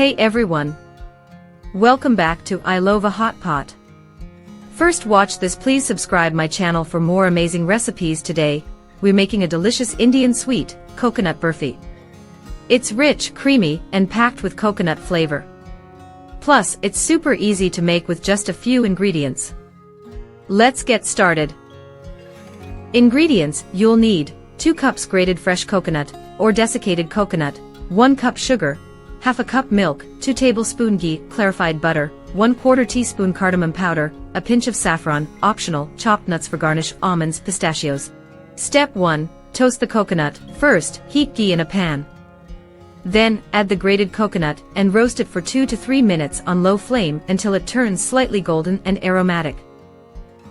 Hey everyone! Welcome back to AILOVA HOTPOT. First watch this, please subscribe my channel for more amazing recipes. Today, we're making a delicious Indian sweet, Coconut Burfi. It's rich, creamy, and packed with coconut flavor. Plus, it's super easy to make with just a few ingredients. Let's get started. Ingredients: you'll need 2 cups grated fresh coconut, or desiccated coconut, 1 cup sugar, half a cup milk, 2 tablespoons ghee, clarified butter, 1/4 teaspoon cardamom powder, a pinch of saffron, optional, chopped nuts for garnish, almonds, pistachios. Step 1. Toast the coconut. First, heat ghee in a pan. Then, add the grated coconut and roast it for 2 to 3 minutes on low flame until it turns slightly golden and aromatic.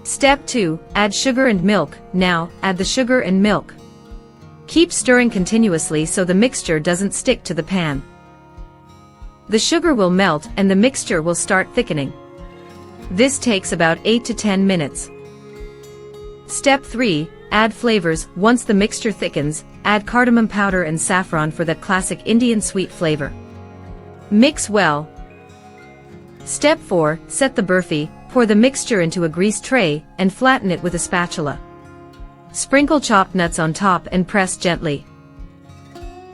Step 2. Add sugar and milk. Now, add the sugar and milk. Keep stirring continuously so the mixture doesn't stick to the pan. The sugar will melt and the mixture will start thickening. This takes about 8 to 10 minutes. Step 3. Add flavors. Once the mixture thickens, add cardamom powder and saffron for that classic Indian sweet flavor. Mix well. Step 4. Set the burfi. Pour the mixture into a greased tray and flatten it with a spatula. Sprinkle chopped nuts on top and press gently.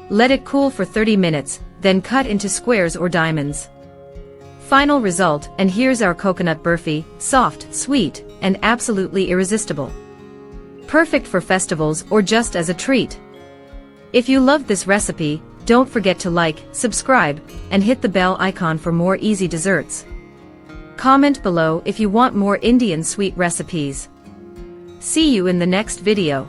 Let it cool for 30 minutes, then cut into squares or diamonds. Final result, and here's our coconut burfi, soft, sweet, and absolutely irresistible. Perfect for festivals or just as a treat. If you loved this recipe, don't forget to like, subscribe, and hit the bell icon for more easy desserts. Comment below if you want more Indian sweet recipes. See you in the next video.